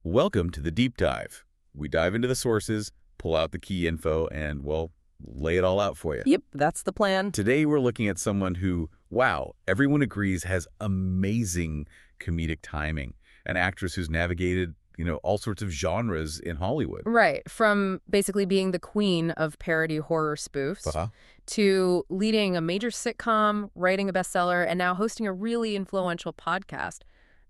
Welcome to the Deep Dive. We dive into the sources, pull out the key info, and, well, lay it all out for you. Yep, that's the plan. Today we're looking at someone who, wow, everyone agrees has amazing comedic timing. An actress who's navigated, all sorts of genres in Hollywood. Right, from basically being the queen of parody horror spoofs to leading a major sitcom, writing a bestseller, and now hosting a really influential podcast.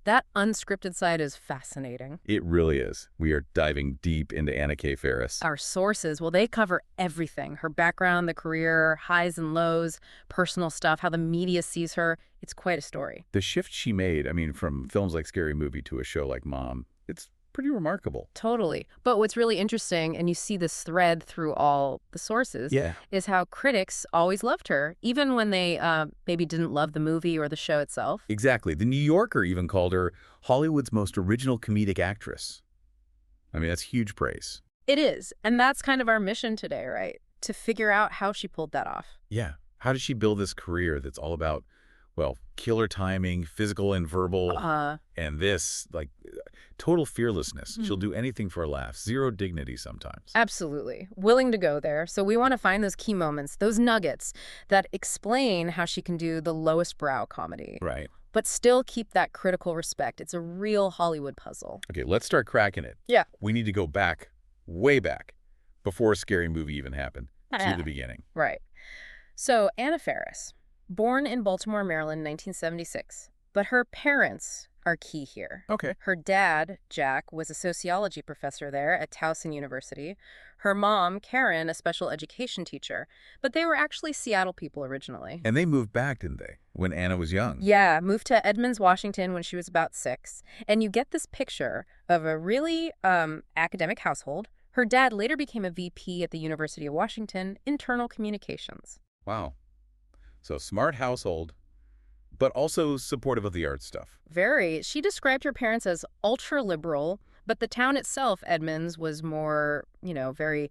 That unscripted side is fascinating. It really is. We are diving deep into Anna Faris. Our sources, well, they cover everything. Her background, the career, highs and lows, personal stuff, how the media sees her. It's quite a story. The shift she made, from films like Scary Movie to a show like Mom, it's pretty remarkable. Totally. But what's really interesting, and you see this thread through all the sources, is how critics always loved her, even when they maybe didn't love the movie or the show itself. Exactly. The New Yorker even called her Hollywood's most original comedic actress. That's huge praise. It is. And that's kind of our mission today, right? To figure out how she pulled that off. Yeah. How did she build this career that's all about, killer timing, physical and verbal, and this, total fearlessness. She'll do anything for a laugh. Zero dignity sometimes. Absolutely. Willing to go there. So we want to find those key moments, those nuggets that explain how she can do the lowest brow comedy. Right. But still keep that critical respect. It's a real Hollywood puzzle. Okay, let's start cracking it. Yeah. We need to go back, way back, before a Scary Movie even happened, to the beginning. Right. So Anna Faris, born in Baltimore, Maryland, 1976. But her parents are key here. Okay. Her dad, Jack, was a sociology professor there at Towson University. Her mom, Karen, a special education teacher. But they were actually Seattle people originally. And they moved back, didn't they, when Anna was young? Yeah, moved to Edmonds, Washington when she was about 6. And you get this picture of a really academic household. Her dad later became a VP at the University of Washington, internal communications. Wow. So smart household, but also supportive of the art stuff. Very. She described her parents as ultra-liberal, but the town itself, Edmonds, was more, very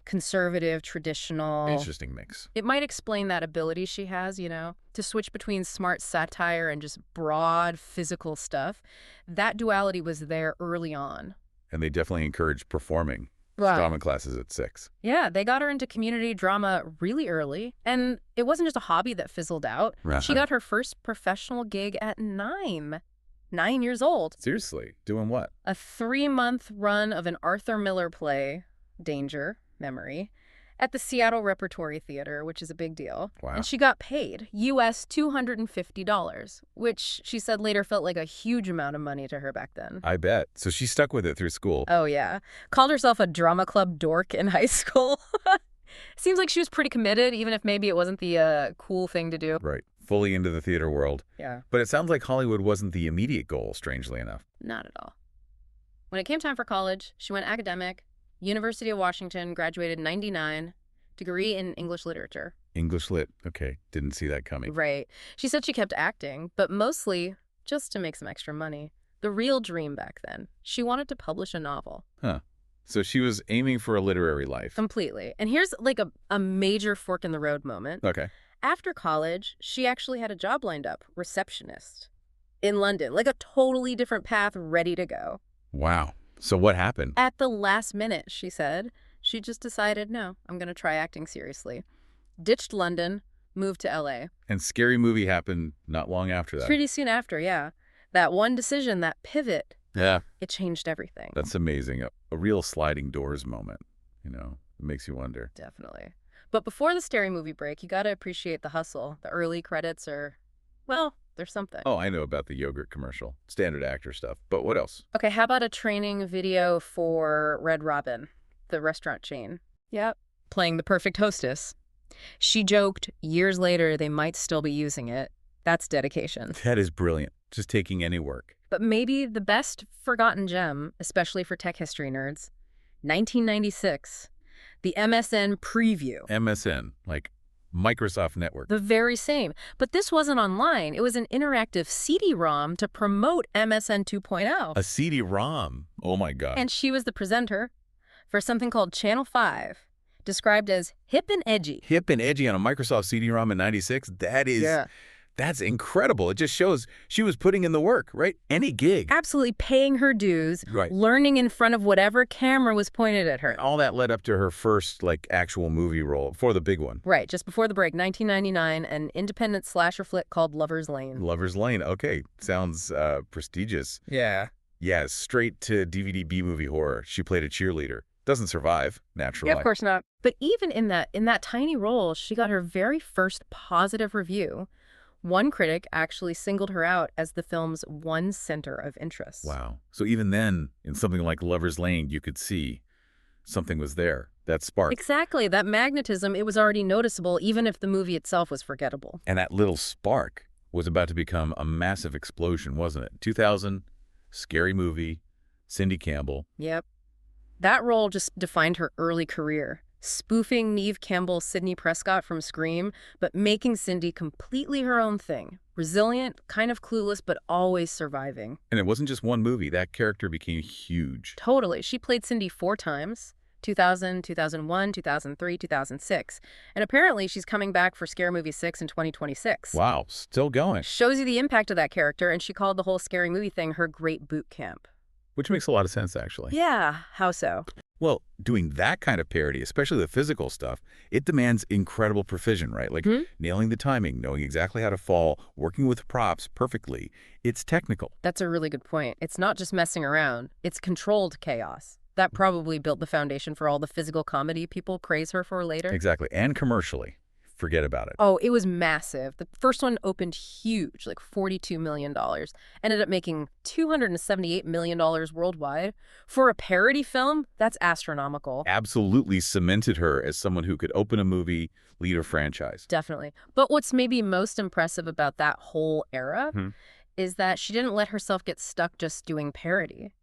conservative, traditional. Interesting mix. It might explain that ability she has, to switch between smart satire and just broad physical stuff. That duality was there early on. And they definitely encouraged performing. Wow. Drama classes at 6. Yeah, they got her into community drama really early. And it wasn't just a hobby that fizzled out. She got her first professional gig at 9 years old. Seriously? Doing what? A 3-month run of an Arthur Miller play, Danger, Memory, at the Seattle Repertory Theater, which is a big deal. Wow. And she got paid US $250, which she said later felt like a huge amount of money to her back then. I bet. So she stuck with it through school. Oh, yeah. Called herself a drama club dork in high school. Seems like she was pretty committed, even if maybe it wasn't the cool thing to do. Right. Fully into the theater world. Yeah. But it sounds like Hollywood wasn't the immediate goal, strangely enough. Not at all. When it came time for college, she went academic. University of Washington, graduated in 99, degree in English literature. English lit. Okay. Didn't see that coming. Right. She said she kept acting, but mostly just to make some extra money. The real dream back then. She wanted to publish a novel. Huh. So she was aiming for a literary life. Completely. And here's a major fork in the road moment. Okay. After college, she actually had a job lined up, receptionist, in London. A totally different path, ready to go. Wow. So what happened? At the last minute, she said. She just decided, no, I'm going to try acting seriously. Ditched London, moved to L.A. And Scary Movie happened not long after that. Pretty soon after, yeah. That one decision, that pivot, yeah, it changed everything. That's amazing. A real sliding doors moment, It makes you wonder. Definitely. But before the Scary Movie break, you got to appreciate the hustle. The early credits are, there's something. Oh, I know about the yogurt commercial. Standard actor stuff. But what else? Okay, how about a training video for Red Robin, the restaurant chain? Yep. Playing the perfect hostess. She joked years later they might still be using it. That's dedication. That is brilliant. Just taking any work. But maybe the best forgotten gem, especially for tech history nerds, 1996, the MSN preview. MSN, like Microsoft Network. The very same. But this wasn't online. It was an interactive CD-ROM to promote MSN 2.0. A CD-ROM? Oh, my God. And she was the presenter for something called Channel 5, described as hip and edgy. Hip and edgy on a Microsoft CD-ROM in 96? That's incredible. It just shows she was putting in the work, right? Any gig. Absolutely paying her dues, Right. learning in front of whatever camera was pointed at her. And all that led up to her first, like, actual movie role, for the big one. Right, just before the break, 1999, an independent slasher flick called Lover's Lane. Lover's Lane. Okay. Sounds prestigious. Yeah. Yeah, straight to DVD B-movie horror. She played a cheerleader. Doesn't survive, naturally. Yeah, of course not. But even in that tiny role, she got her very first positive review. One critic actually singled her out as the film's one center of interest. Wow. So even then, in something like Lover's Lane, you could see something was there. That spark. Exactly. That magnetism, it was already noticeable, even if the movie itself was forgettable. And that little spark was about to become a massive explosion, wasn't it? 2000, scary movie, Cindy Campbell. Yep. That role just defined her early career. Spoofing Neve Campbell's Sidney Prescott from Scream, but making Cindy completely her own thing. Resilient, kind of clueless, but always surviving. And it wasn't just one movie. That character became huge. Totally. She played Cindy 4 times. 2000, 2001, 2003, 2006. And apparently she's coming back for Scary Movie 6 in 2026. Wow, still going. Shows you the impact of that character, and she called the whole Scary Movie thing her great boot camp. Which makes a lot of sense, actually. Yeah, how so? Well, doing that kind of parody, especially the physical stuff, it demands incredible precision, right? Like nailing the timing, knowing exactly how to fall, working with props perfectly. It's technical. That's a really good point. It's not just messing around. It's controlled chaos. That probably built the foundation for all the physical comedy people praise her for later. Exactly. And commercially. Forget about it. Oh, it was massive. The first one opened huge, like $42 million. Ended up making $278 million worldwide. For a parody film, that's astronomical. Absolutely cemented her as someone who could open a movie, lead a franchise. Definitely. But what's maybe most impressive about that whole era is that she didn't let herself get stuck just doing parody.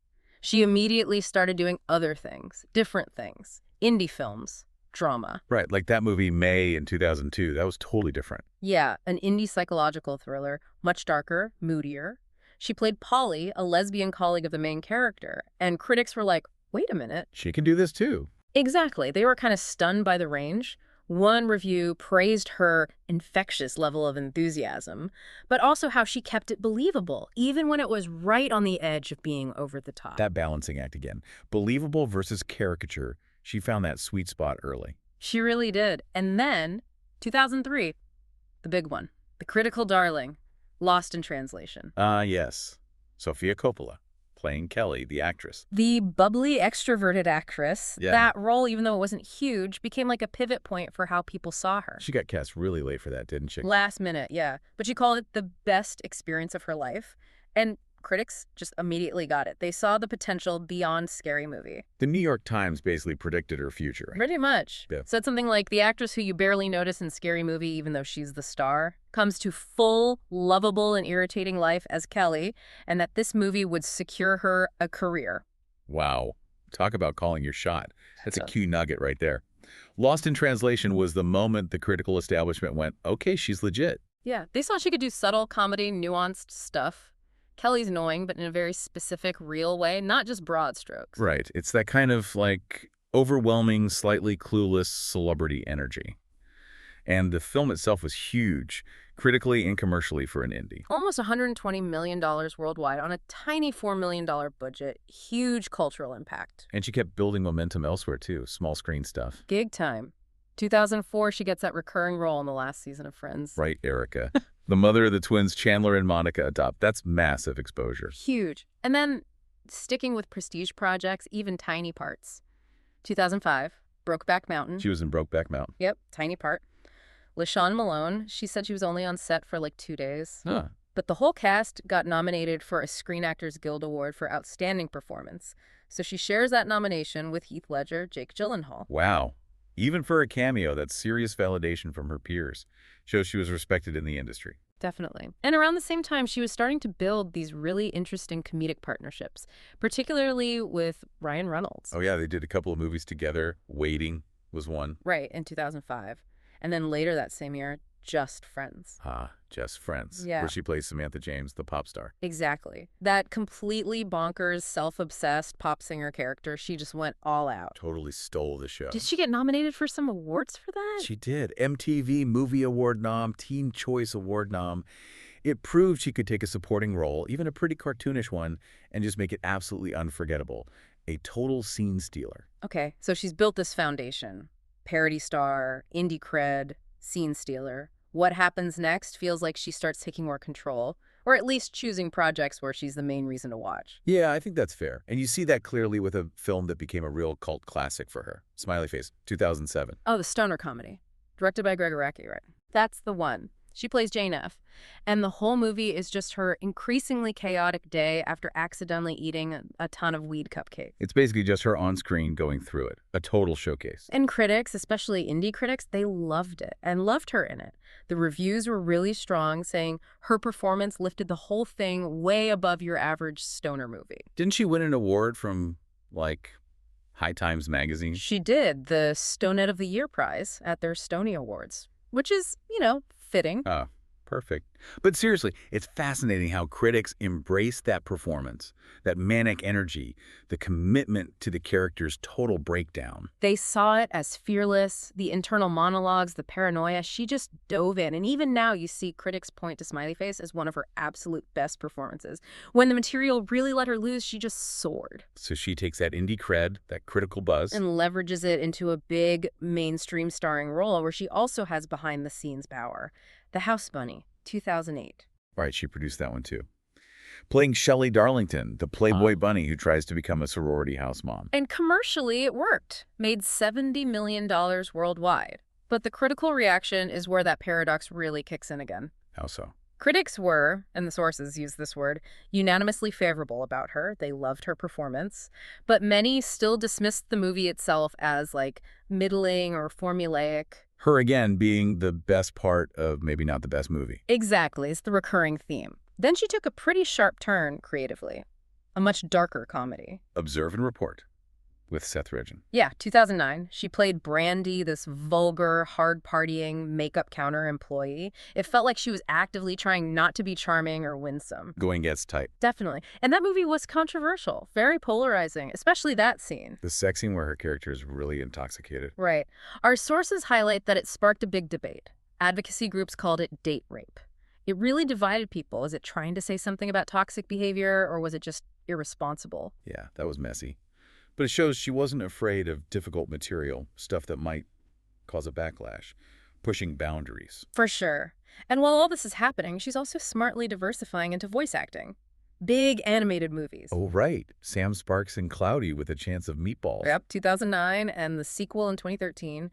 She immediately started doing other things, different things, indie films, drama. Right, like that movie May in 2002. That was totally different. Yeah, an indie psychological thriller, much darker, moodier. She played Polly, a lesbian colleague of the main character, and critics were like, wait a minute. She can do this too. Exactly. They were kind of stunned by the range. One review praised her infectious level of enthusiasm, but also how she kept it believable, even when it was right on the edge of being over the top. That balancing act again. Believable versus caricature. She found that sweet spot early. She really did. And then, 2003, the big one, the critical darling, Lost in Translation. Yes. Sofia Coppola, playing Kelly, the actress. The bubbly, extroverted actress, that role, even though it wasn't huge, became like a pivot point for how people saw her. She got cast really late for that, didn't she? Last minute, yeah. But she called it the best experience of her life. And critics just immediately got it. They saw the potential beyond Scary Movie. The New York Times basically predicted her future. Pretty much. Yeah. Said something like, the actress who you barely notice in Scary Movie, even though she's the star, comes to full, lovable, and irritating life as Kelly, and that this movie would secure her a career. Wow. Talk about calling your shot. That's a key nugget right there. Lost in Translation was the moment the critical establishment went, okay, she's legit. Yeah, they saw she could do subtle comedy, nuanced stuff. Kelly's annoying, but in a very specific, real way, not just broad strokes. Right. It's that kind of, like, overwhelming, slightly clueless celebrity energy. And the film itself was huge, critically and commercially for an indie. Almost $120 million worldwide on a tiny $4 million budget. Huge cultural impact. And she kept building momentum elsewhere, too. Small screen stuff. Gig time. 2004, she gets that recurring role in the last season of Friends. Right, Erica. The mother of the twins Chandler and Monica adopt. That's massive exposure. Huge. And then sticking with prestige projects, even tiny parts. 2005, Brokeback Mountain. She was in Brokeback Mountain. Yep, tiny part. LaShawn Malone, she said she was only on set for like 2 days. Huh. But the whole cast got nominated for a Screen Actors Guild Award for Outstanding Performance. So she shares that nomination with Heath Ledger, Jake Gyllenhaal. Wow. Even for a cameo, that's serious validation from her peers. Shows she was respected in the industry. Definitely. And around the same time, she was starting to build these really interesting comedic partnerships, particularly with Ryan Reynolds. Oh, yeah, they did a couple of movies together. Waiting was one. Right, in 2005. And then later that same year, Just Friends. Just Friends, Yeah. where she plays Samantha James, the pop star. Exactly. That completely bonkers, self-obsessed pop singer character, she just went all out. Totally stole the show. Did she get nominated for some awards for that? She did. MTV Movie Award nom, Teen Choice Award nom. It proved she could take a supporting role, even a pretty cartoonish one, and just make it absolutely unforgettable. A total scene stealer. Okay, so she's built this foundation. Parody star, indie cred, scene stealer. What happens next feels like she starts taking more control, or at least choosing projects where she's the main reason to watch. Yeah, I think that's fair. And you see that clearly with a film that became a real cult classic for her. Smiley Face, 2007. Oh, the stoner comedy. Directed by Greg Araki, right? That's the one. She plays Jane F. And the whole movie is just her increasingly chaotic day after accidentally eating a ton of weed cupcakes. It's basically just her on screen going through it. A total showcase. And critics, especially indie critics, they loved it and loved her in it. The reviews were really strong, saying her performance lifted the whole thing way above your average stoner movie. Didn't she win an award from, like, High Times magazine? She did, the Stonette of the Year prize at their Stony Awards, which is, fitting. Perfect. But seriously, it's fascinating how critics embrace that performance, that manic energy, the commitment to the character's total breakdown. They saw it as fearless, the internal monologues, the paranoia. She just dove in. And even now you see critics point to Smiley Face as one of her absolute best performances. When the material really let her loose, she just soared. So she takes that indie cred, that critical buzz, and leverages it into a big mainstream starring role where she also has behind-the-scenes power. The House Bunny, 2008. Right, she produced that one too. Playing Shelley Darlington, the Playboy bunny who tries to become a sorority house mom. And commercially, it worked. Made $70 million worldwide. But the critical reaction is where that paradox really kicks in again. How so? Critics were, and the sources use this word, unanimously favorable about her. They loved her performance. But many still dismissed the movie itself as, middling or formulaic. Her, again, being the best part of maybe not the best movie. Exactly. It's the recurring theme. Then she took a pretty sharp turn creatively. A much darker comedy. Observe and Report with Seth Rogen. Yeah, 2009. She played Brandy, this vulgar, hard-partying, makeup-counter employee. It felt like she was actively trying not to be charming or winsome. Going gets tight. Definitely. And that movie was controversial, very polarizing, especially that scene. The sex scene where her character is really intoxicated. Right. Our sources highlight that it sparked a big debate. Advocacy groups called it date rape. It really divided people. Is it trying to say something about toxic behavior, or was it just irresponsible? Yeah, that was messy. But it shows she wasn't afraid of difficult material, stuff that might cause a backlash, pushing boundaries. For sure. And while all this is happening, she's also smartly diversifying into voice acting. Big animated movies. Oh, right. Sam Sparks and Cloudy with a Chance of Meatballs. Yep, 2009, and the sequel in 2013.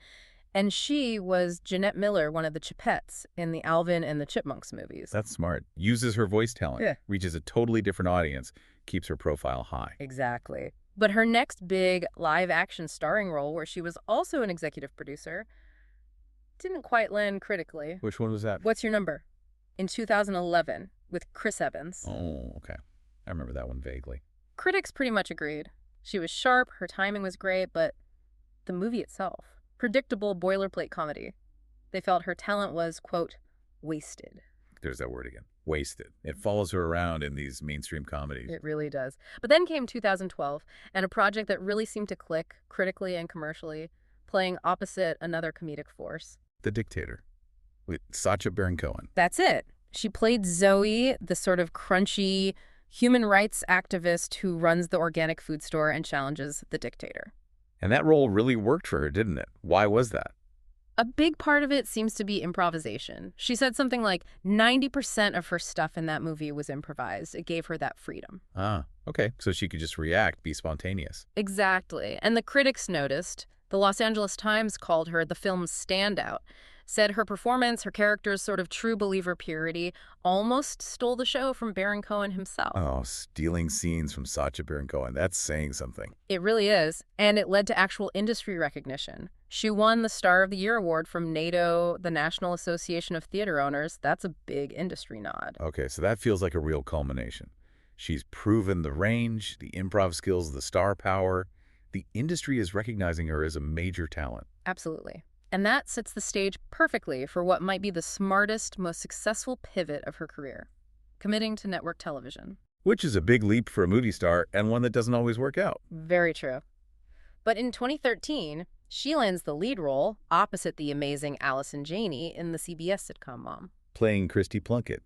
And she was Jeanette Miller, one of the Chipettes in the Alvin and the Chipmunks movies. That's smart. Uses her voice talent. Yeah. Reaches a totally different audience. Keeps her profile high. Exactly. But her next big live-action starring role, where she was also an executive producer, didn't quite land critically. Which one was that? What's Your Number? In 2011, with Chris Evans. Oh, okay. I remember that one vaguely. Critics pretty much agreed. She was sharp, her timing was great, but the movie itself, predictable boilerplate comedy. They felt her talent was, quote, wasted. There's that word again. Wasted. It follows her around in these mainstream comedies. It really does. But then came 2012, and a project that really seemed to click critically and commercially, playing opposite another comedic force. The Dictator, with Sacha Baron Cohen. That's it. She played Zoe, the sort of crunchy human rights activist who runs the organic food store and challenges the dictator. And that role really worked for her, didn't it? Why was that? A big part of it seems to be improvisation. She said something like 90% of her stuff in that movie was improvised. It gave her that freedom. Ah, okay. So she could just react, be spontaneous. Exactly. And the critics noticed. The Los Angeles Times called her the film's standout, said her performance, her character's sort of true believer purity, almost stole the show from Baron Cohen himself. Oh, stealing scenes from Sacha Baron Cohen. That's saying something. It really is. And it led to actual industry recognition. She won the Star of the Year award from NATO, the National Association of Theater Owners. That's a big industry nod. Okay, so that feels like a real culmination. She's proven the range, the improv skills, the star power. The industry is recognizing her as a major talent. Absolutely. And that sets the stage perfectly for what might be the smartest, most successful pivot of her career, committing to network television. Which is a big leap for a movie star and one that doesn't always work out. Very true. But in 2013, she lands the lead role opposite the amazing Allison Janney in the CBS sitcom Mom. Playing Christy Plunkett.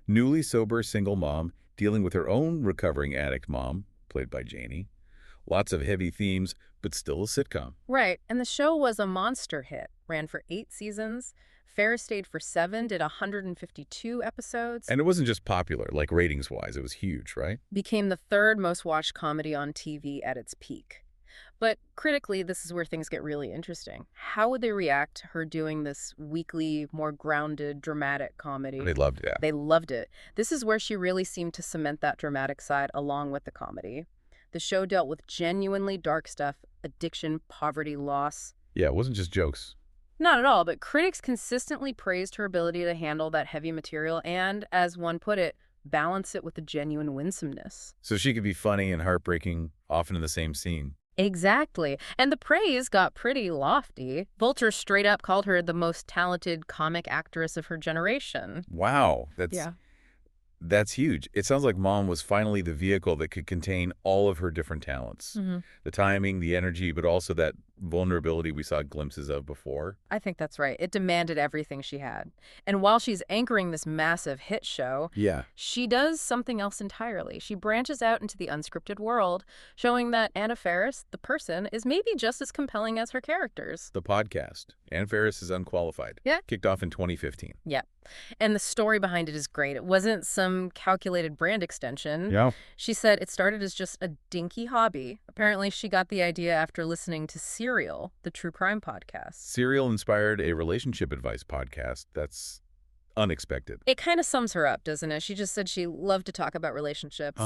Newly sober single mom dealing with her own recovering addict mom, played by Janney. Lots of heavy themes, but still a sitcom. Right, and the show was a monster hit. Ran for 8 seasons. Faris stayed for 7, did 152 episodes. And it wasn't just popular, like ratings-wise. It was huge, right? Became the 3rd most watched comedy on TV at its peak. But critically, this is where things get really interesting. How would they react to her doing this weekly, more grounded, dramatic comedy? They loved it. They loved it. This is where she really seemed to cement that dramatic side along with the comedy. The show dealt with genuinely dark stuff, addiction, poverty, loss. Yeah, it wasn't just jokes. Not at all, but critics consistently praised her ability to handle that heavy material and, as one put it, balance it with a genuine winsomeness. So she could be funny and heartbreaking, often in the same scene. Exactly. And the praise got pretty lofty. Vulture straight up called her the most talented comic actress of her generation. Wow. Yeah. That's huge. It sounds like Mom was finally the vehicle that could contain all of her different talents. The timing, the energy, but also that vulnerability we saw glimpses of before. I think that's right. It demanded everything she had. And while she's anchoring this massive hit show, she does something else entirely. She branches out into the unscripted world, showing that Anna Faris, the person, is maybe just as compelling as her characters. The podcast, Anna Faris is Unqualified. Yeah. Kicked off in 2015. Yeah. And the story behind it is great. It wasn't some calculated brand extension. Yeah. She said it started as just a dinky hobby. Apparently, she got the idea after listening to Serial, the true crime podcast. Serial inspired a relationship advice podcast. That's unexpected. It kind of sums her up, doesn't it? She just said she loved to talk about relationships.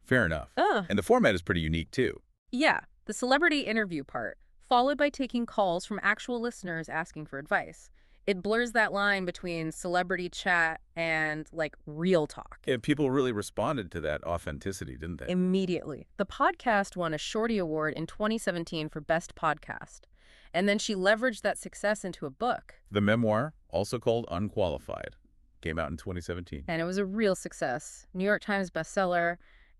Fair enough. And the format is pretty unique, too. Yeah. The celebrity interview part, followed by taking calls from actual listeners asking for advice. It blurs that line between celebrity chat and, like, real talk. And people really responded to that authenticity, didn't they? Immediately. The podcast won a Shorty Award in 2017 for Best Podcast. And then she leveraged that success into a book. The memoir, also called Unqualified, came out in 2017. And it was a real success. New York Times bestseller.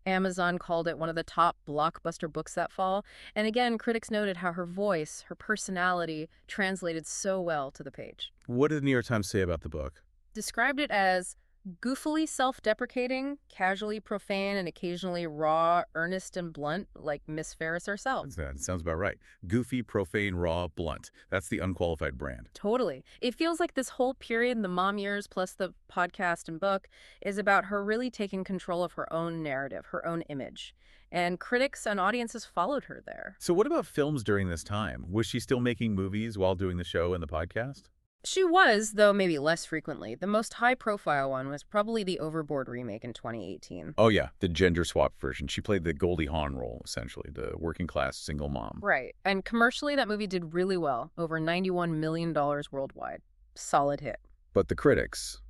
Amazon called it one of the top blockbuster books that fall. And again, critics noted how her voice, her personality, translated so well to the page. What did the New York Times say about the book? Described it as goofily self-deprecating, casually profane, and occasionally raw, earnest, and blunt, like Miss Faris herself. That sounds about right. Goofy, profane, raw, blunt. That's the Unqualified brand. Totally. It feels like this whole period, the mom years plus the podcast and book, is about her really taking control of her own narrative, her own image. And critics and audiences followed her there. So what about films during this time? Was she still making movies while doing the show and the podcast? She was, though maybe less frequently. The most high-profile one was probably the Overboard remake in 2018. Oh, yeah, the gender-swapped version. She played the Goldie Hawn role, essentially, the working-class single mom. Right. And commercially, that movie did really well, over $91 million worldwide. Solid hit. But the critics,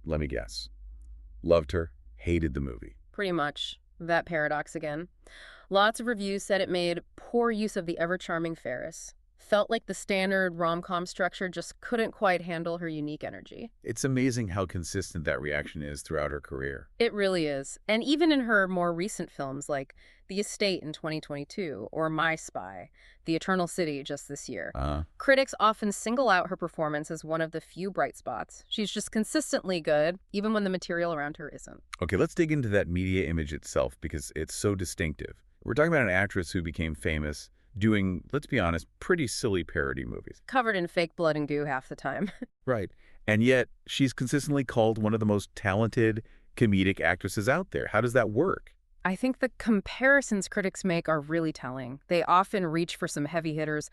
let me guess, loved her, hated the movie. Pretty much. That paradox again. Lots of reviews said it made poor use of the ever-charming Faris. Felt like the standard rom-com structure just couldn't quite handle her unique energy. It's amazing how consistent that reaction is throughout her career. It really is. And even in her more recent films like The Estate in 2022 or My Spy, The Eternal City just this year, critics often single out her performance as one of the few bright spots. She's just consistently good, even when the material around her isn't. Okay, let's dig into that media image itself because it's so distinctive. We're talking about an actress who became famous doing, let's be honest, pretty silly parody movies. Covered in fake blood and goo half the time. Right. And yet, she's consistently called one of the most talented comedic actresses out there. How does that work? I think the comparisons critics make are really telling. They often reach for some heavy hitters.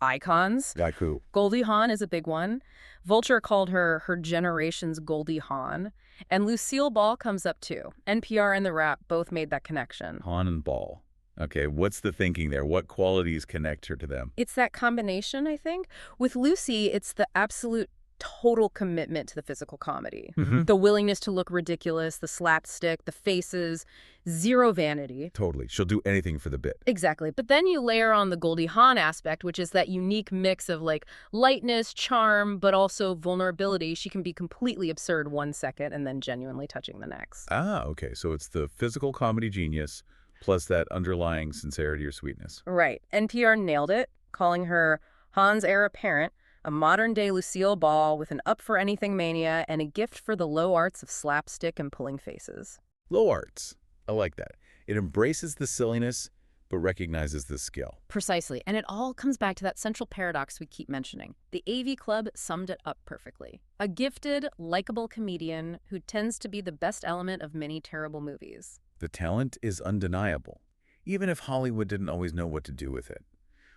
Icons. Like who? Goldie Hawn is a big one. Vulture called her generation's Goldie Hawn. And Lucille Ball comes up too. NPR and The Wrap both made that connection. Hawn and Ball. Okay, what's the thinking there? What qualities connect her to them? It's that combination, I think. With Lucy, it's the absolute total commitment to the physical comedy. Mm-hmm. The willingness to look ridiculous, the slapstick, the faces, zero vanity. Totally. She'll do anything for the bit. Exactly. But then you layer on the Goldie Hawn aspect, which is that unique mix of like lightness, charm, but also vulnerability. She can be completely absurd one second and then genuinely touching the next. Ah, okay. So it's the physical comedy genius plus that underlying sincerity or sweetness. Right. NPR nailed it, calling her Hahn's-era parent, a modern-day Lucille Ball with an up-for-anything mania and a gift for the low arts of slapstick and pulling faces. Low arts. I like that. It embraces the silliness, but recognizes the skill. Precisely. And it all comes back to that central paradox we keep mentioning. The AV Club summed it up perfectly. A gifted, likable comedian who tends to be the best element of many terrible movies. The talent is undeniable, even if Hollywood didn't always know what to do with it.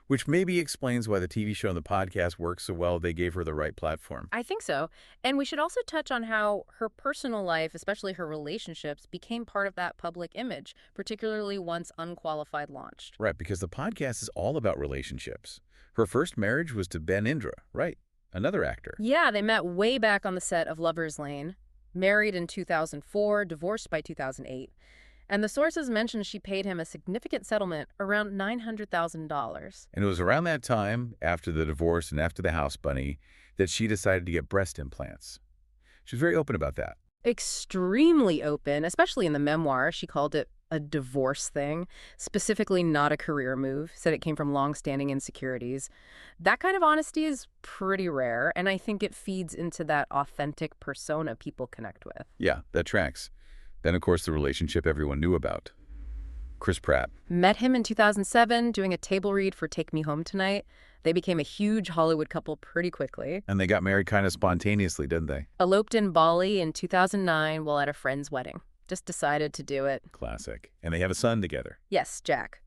Which maybe explains why the TV show and the podcast worked so well. They gave her the right platform. I think so. And we should also touch on how her personal life, especially her relationships, became part of that public image, particularly once Unqualified launched. Right, because the podcast is all about relationships. Her first marriage was to Ben Indra, right? Another actor. Yeah, they met way back on the set of Lover's Lane, married in 2004, divorced by 2008. And the sources mentioned she paid him a significant settlement, around $900,000. And it was around that time, after the divorce and after the house bunny, that she decided to get breast implants. She was very open about that. Extremely open, especially in the memoir. She called it a divorce thing, specifically not a career move, said it came from long-standing insecurities. That kind of honesty is pretty rare, and I think it feeds into that authentic persona people connect with. Yeah, that tracks. Then, of course, the relationship everyone knew about. Chris Pratt. Met him in 2007 doing a table read for Take Me Home Tonight. They became a huge Hollywood couple pretty quickly. And they got married kind of spontaneously, didn't they? Eloped in Bali in 2009 while at a friend's wedding. Just decided to do it. Classic. And they have a son together. Yes, Jack.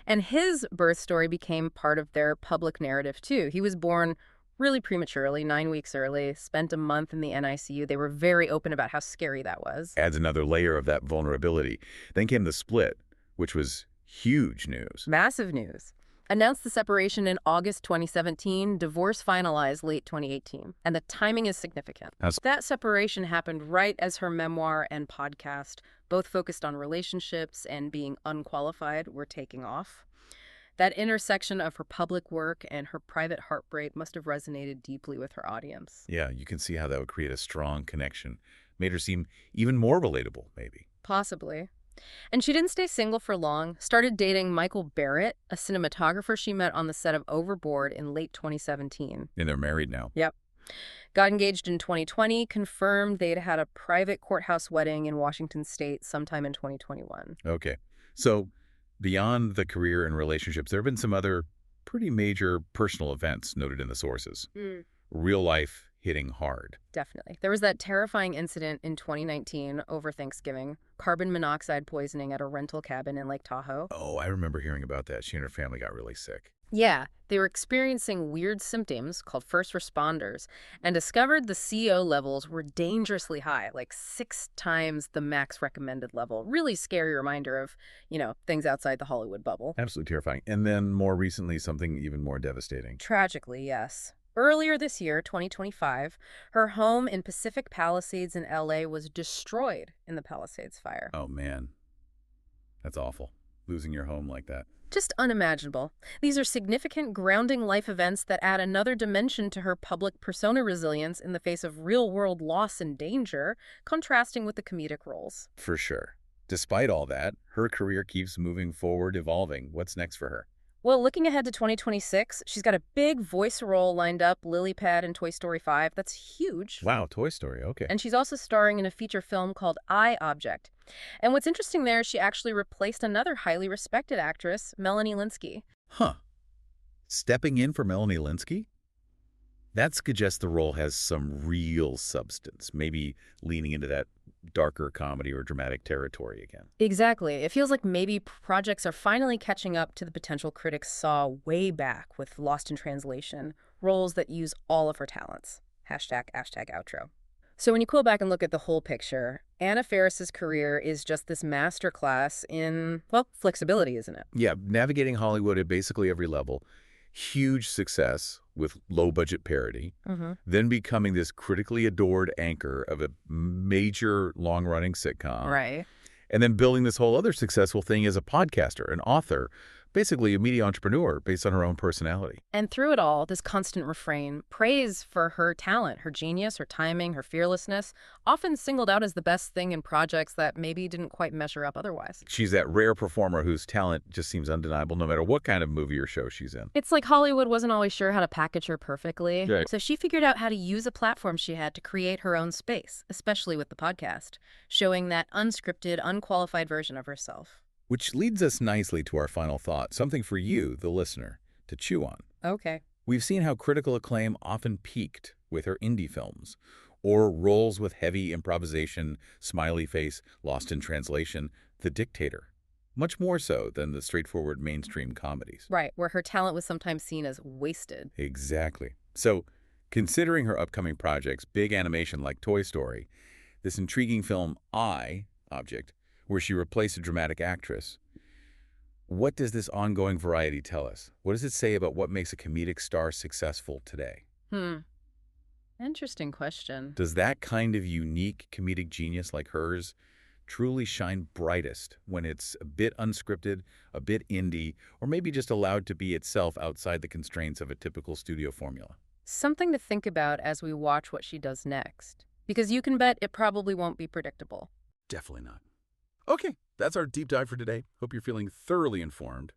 And his birth story became part of their public narrative, too. He was born really prematurely, 9 weeks early, spent a month in the NICU. They were very open about how scary that was. Adds another layer of that vulnerability. Then came the split, which was huge news. Massive news. Announced the separation in August 2017, divorce finalized late 2018. And the timing is significant. That separation happened right as her memoir and podcast, both focused on relationships and being unqualified, were taking off. That intersection of her public work and her private heartbreak must have resonated deeply with her audience. Yeah, you can see how that would create a strong connection. Made her seem even more relatable, maybe. Possibly. And she didn't stay single for long. Started dating Michael Barrett, a cinematographer she met on the set of Overboard in late 2017. And they're married now. Yep. Got engaged in 2020, confirmed they'd had a private courthouse wedding in Washington State sometime in 2021. Okay. So beyond the career and relationships, there have been some other pretty major personal events noted in the sources. Real life hitting hard. Definitely. There was that terrifying incident in 2019 over Thanksgiving, carbon monoxide poisoning at a rental cabin in Lake Tahoe. Oh, I remember hearing about that. She and her family got really sick. Yeah, they were experiencing weird symptoms called first responders and discovered the CO levels were dangerously high, like 6 times the max recommended level. Really scary reminder of, things outside the Hollywood bubble. Absolutely terrifying. And then more recently, something even more devastating. Tragically, yes. Earlier this year, 2025, her home in Pacific Palisades in LA was destroyed in the Palisades fire. Oh, man. That's awful. Losing your home like that. Just unimaginable. These are significant grounding life events that add another dimension to her public persona resilience in the face of real-world loss and danger, contrasting with the comedic roles. For sure. Despite all that, her career keeps moving forward, evolving. What's next for her? Well, looking ahead to 2026, she's got a big voice role lined up, Lily Pad in Toy Story 5. That's huge. Wow, Toy Story, okay. And she's also starring in a feature film called I, Object. And what's interesting there, she actually replaced another highly respected actress, Melanie Lynskey. Huh. Stepping in for Melanie Lynskey? That suggests the role has some real substance, maybe leaning into that darker comedy or dramatic territory again. Exactly. It feels like maybe projects are finally catching up to the potential critics saw way back with Lost in Translation, roles that use all of her talents. Hashtag outro. So when you pull back and look at the whole picture, Anna Faris's career is just this masterclass in, flexibility, isn't it? Yeah, navigating Hollywood at basically every level. Huge success with low-budget parody, then becoming this critically adored anchor of a major long-running sitcom. Right. And then building this whole other successful thing as a podcaster, an author, basically a media entrepreneur based on her own personality. And through it all, this constant refrain, praise for her talent, her genius, her timing, her fearlessness, often singled out as the best thing in projects that maybe didn't quite measure up otherwise. She's that rare performer whose talent just seems undeniable no matter what kind of movie or show she's in. It's like Hollywood wasn't always sure how to package her perfectly. Right. So she figured out how to use a platform she had to create her own space, especially with the podcast, showing that unscripted, unqualified version of herself. Which leads us nicely to our final thought, something for you, the listener, to chew on. Okay. We've seen how critical acclaim often peaked with her indie films, or roles with heavy improvisation, smiley face, lost in translation, The Dictator. Much more so than the straightforward mainstream comedies. Right, where her talent was sometimes seen as wasted. Exactly. So, considering her upcoming projects, big animation like Toy Story, this intriguing film Object, where she replaced a dramatic actress, what does this ongoing variety tell us? What does it say about what makes a comedic star successful today? Interesting question. Does that kind of unique comedic genius like hers truly shine brightest when it's a bit unscripted, a bit indie, or maybe just allowed to be itself outside the constraints of a typical studio formula? Something to think about as we watch what she does next. Because you can bet it probably won't be predictable. Definitely not. Okay, that's our deep dive for today. Hope you're feeling thoroughly informed.